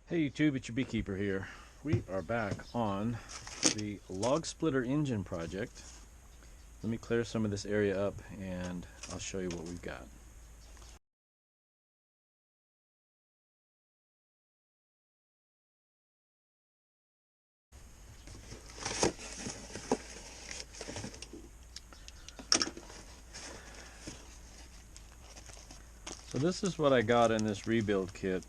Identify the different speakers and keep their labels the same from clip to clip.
Speaker 1: Hey YouTube, it's your beekeeper here. We are back on the log splitter engine project. Let me clear some of this area up and I'll show you what we've got. So this is what I got in this rebuild kit.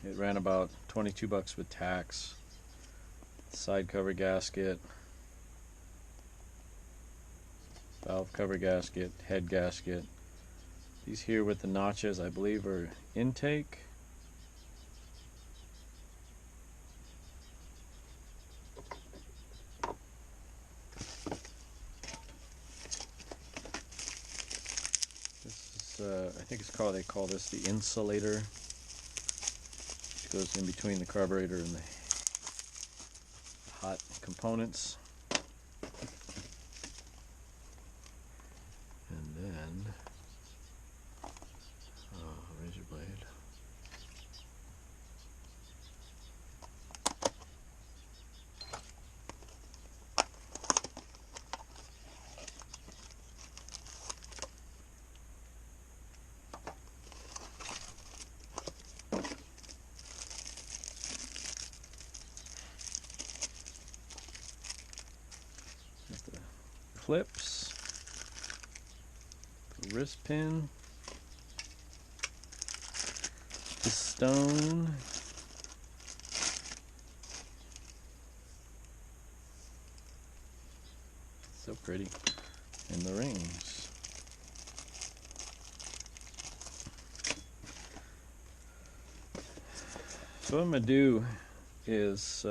Speaker 1: It ran about 22 bucks with tax. Side cover gasket, valve cover gasket, head gasket. These here with the notches I believe are intake. This is I think they call this the insulator, which goes in between the carburetor and the hot components. And then razor blade. The clips, the wrist pin, the stone, so pretty, and the rings. So what I'm going to do is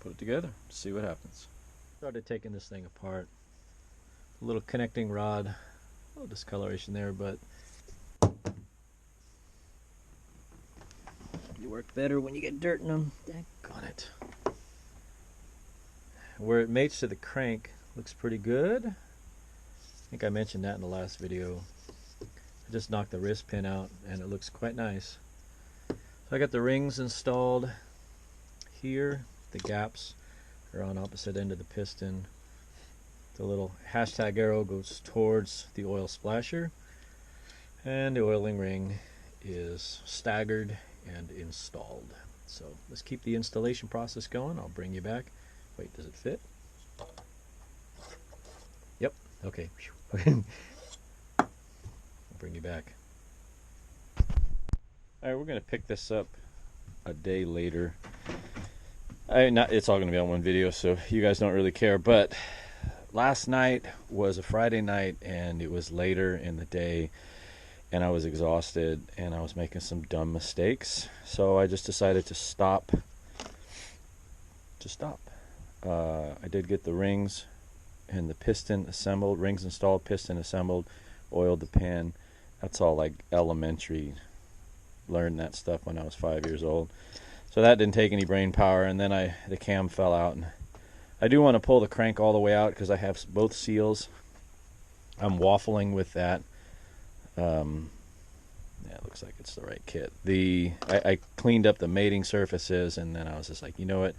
Speaker 1: put it together, see what happens. Started taking this thing apart. A little connecting rod, a little discoloration there, but you work better when you get dirt in them. Daggone it. Where it mates to the crank looks pretty good. I think I mentioned that in the last video. I just knocked the wrist pin out and it looks quite nice. So I got the rings installed here. The gaps are on opposite end of the piston. The little hashtag arrow goes towards the oil splasher, and the oiling ring is staggered and installed. So let's keep the installation process going. I'll bring you back. Wait, does it fit? Yep. Okay. I'll bring you back. Alright, we're going to pick this up a day later. It's all going to be on one video, so you guys don't really care, but last night was a Friday night and it was later in the day and I was exhausted and I was making some dumb mistakes, so I just decided to stop. I did get the rings and the piston assembled, rings installed, piston assembled, oiled the pan. That's all like elementary. Learned that stuff when I was 5 years old. So that didn't take any brain power, and then the cam fell out. And I do want to pull the crank all the way out because I have both seals. I'm waffling with that. Yeah, it looks like it's the right kit. I cleaned up the mating surfaces, and then I was just like, you know what?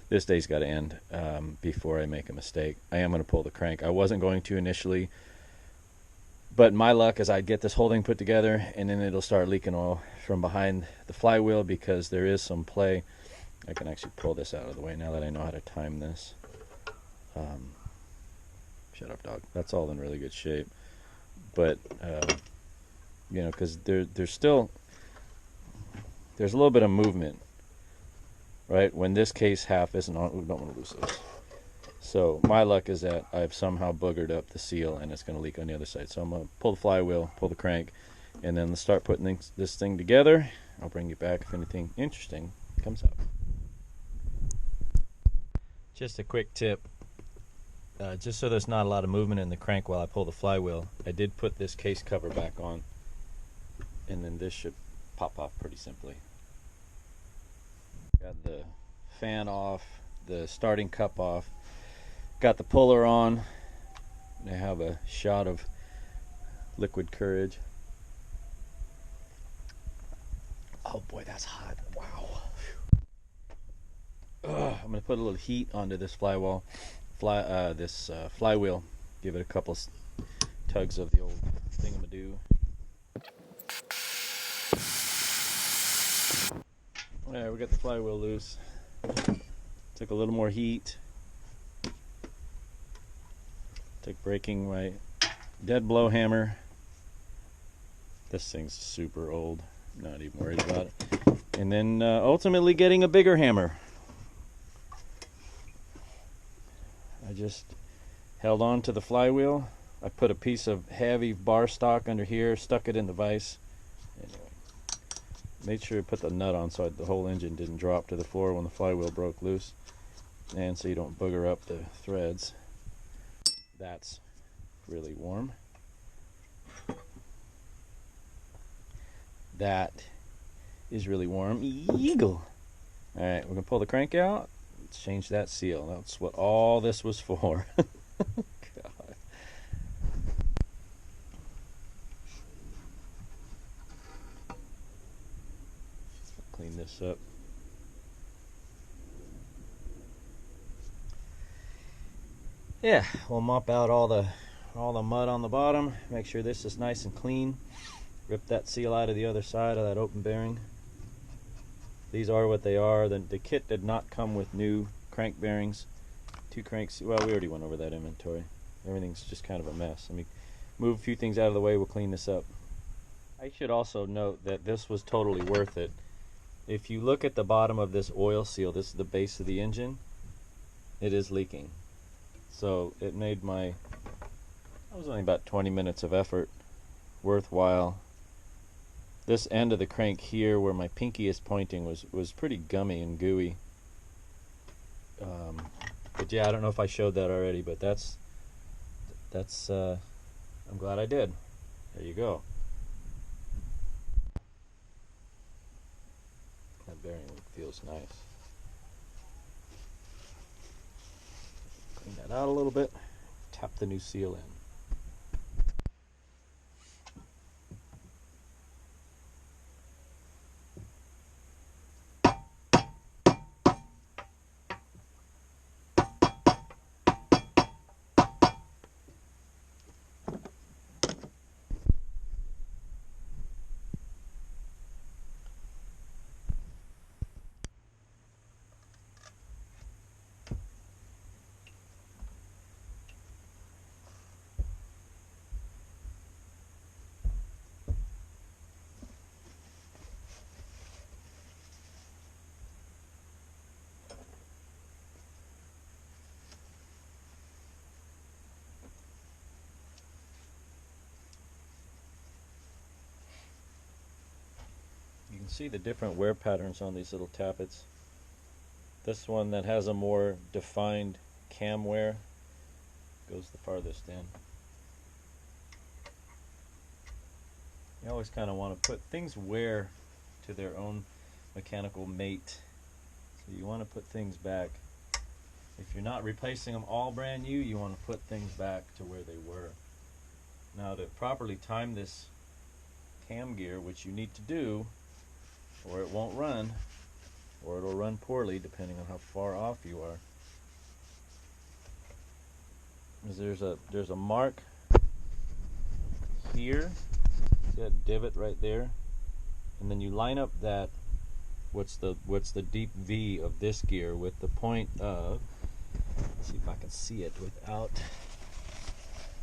Speaker 1: This day's got to end before I make a mistake. I am going to pull the crank. I wasn't going to initially, but my luck is I'd get this whole thing put together and then it'll start leaking oil from behind the flywheel because there is some play. I can actually pull this out of the way now that I know how to time this. Shut up, dog. That's all in really good shape. But, you know, because there's a little bit of movement, right? When this case half isn't on, we don't want to lose this. So my luck is that I've somehow boogered up the seal and it's going to leak on the other side. So I'm going to pull the flywheel, pull the crank, and then let's start putting this thing together. I'll bring you back if anything interesting comes up. Just a quick tip. Just so there's not a lot of movement in the crank while I pull the flywheel, I did put this case cover back on, and then this should pop off pretty simply. Got the fan off, the starting cup off. Got the puller on. I have a shot of liquid courage. Oh boy, that's hot. Wow. Ugh, I'm gonna put a little heat onto this flywheel. Flywheel. Give it a couple tugs of the old thingamadoo. Alright, we got the flywheel loose. Took a little more heat. Took breaking my dead blow hammer. This thing's super old. Not even worried about it. And then ultimately getting a bigger hammer. I just held on to the flywheel. I put a piece of heavy bar stock under here, stuck it in the vise. Anyway, made sure to put the nut on so the whole engine didn't drop to the floor when the flywheel broke loose. And so you don't booger up the threads. That's really warm. That is really warm. Eagle. Alright, we're going to pull the crank out. Let's change that seal. That's what all this was for. God. Clean this up. Yeah, we'll mop out all the mud on the bottom. Make sure this is nice and clean. Rip that seal out of the other side of that open bearing. These are what they are. The kit did not come with new crank bearings. 2 cranks. Well, we already went over that inventory. Everything's just kind of a mess. Let me move a few things out of the way. We'll clean this up. I should also note that this was totally worth it. If you look at the bottom of this oil seal, this is the base of the engine, it is leaking. So it made that was only about 20 minutes of effort worthwhile. This end of the crank here where my pinky is pointing was pretty gummy and gooey. But yeah, I don't know if I showed that already, but that's I'm glad I did. There you go. That bearing feels nice. Clean that out a little bit. Tap the new seal in. You can see the different wear patterns on these little tappets. This one that has a more defined cam wear goes the farthest in. You always kind of want to put things wear to their own mechanical mate. So you want to put things back. If you're not replacing them all brand new, you want to put things back to where they were. Now to properly time this cam gear, which you need to do, or it won't run, or it'll run poorly depending on how far off you are. There's a mark here. See that divot right there? And then you line up that what's the deep V of this gear with the point of, let's see if I can see it without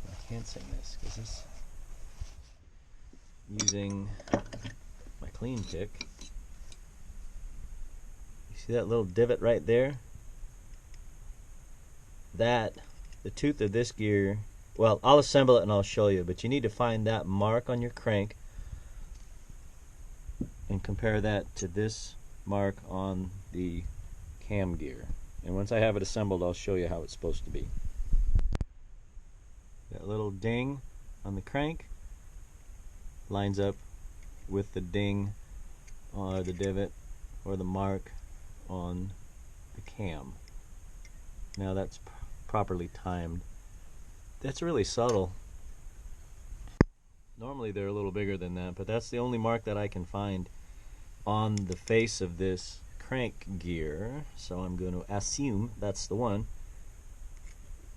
Speaker 1: enhancing this, because this using my clean pick. You see that little divot right there? That, the tooth of this gear, well, I'll assemble it and I'll show you, but you need to find that mark on your crank and compare that to this mark on the cam gear. And once I have it assembled, I'll show you how it's supposed to be. That little ding on the crank lines up with the ding or the divot or the mark on the cam. Now that's properly timed. That's really subtle. Normally they're a little bigger than that, but that's the only mark that I can find on the face of this crank gear, so I'm going to assume that's the one.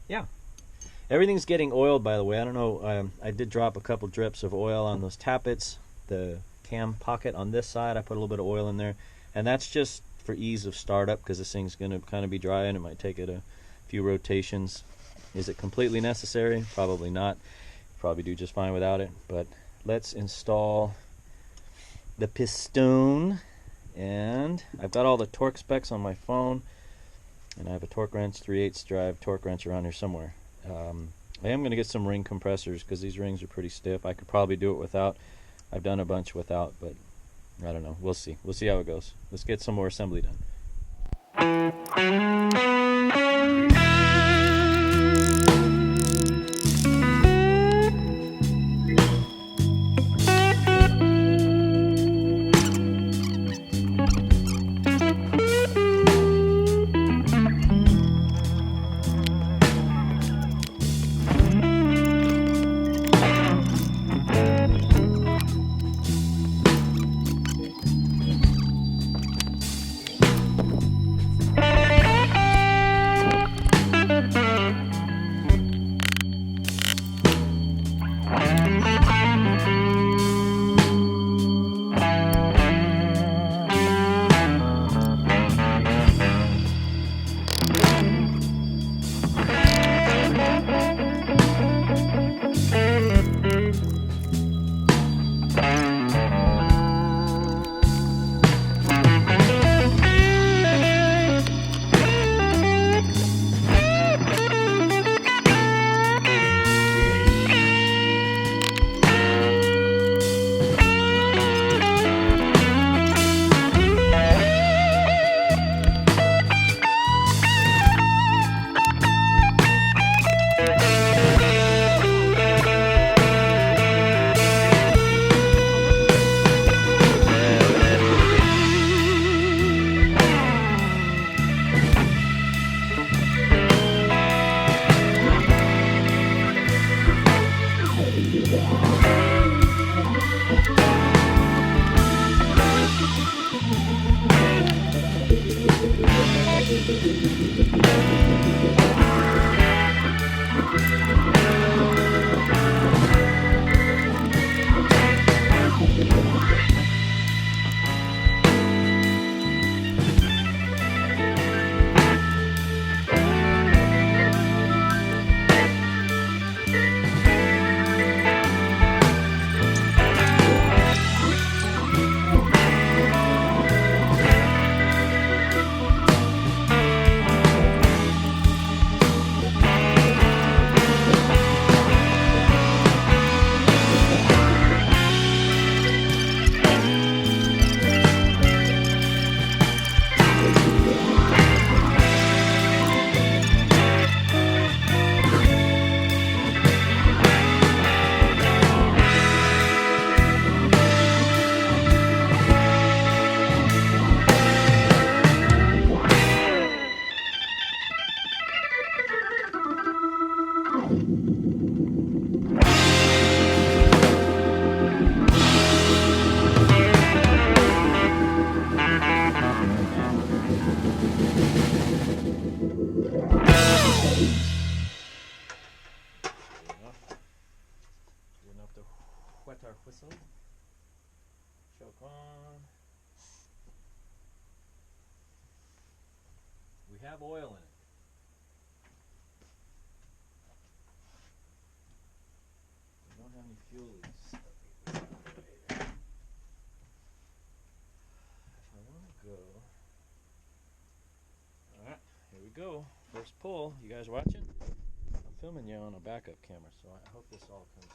Speaker 1: Yeah. Everything's getting oiled, by the way. I don't know, I did drop a couple drips of oil on those tappets, the cam pocket on this side. I put a little bit of oil in there, and that's just for ease of startup because this thing's going to kind of be dry and it might take it a few rotations. Is it completely necessary? Probably not. Probably do just fine without it, but let's install the piston. And I've got all the torque specs on my phone, and I have a torque wrench, 3/8 drive torque wrench around here somewhere. I am going to get some ring compressors because these rings are pretty stiff. I could probably do it without. I've done a bunch without, but I don't know. We'll see. We'll see how it goes. Let's get some more assembly done. Our whistle. Choke on. We have oil in it. We don't have any fuel leaks. If I want to go. Alright, here we go. First pull. You guys watching? I'm filming you on a backup camera, so I hope this all comes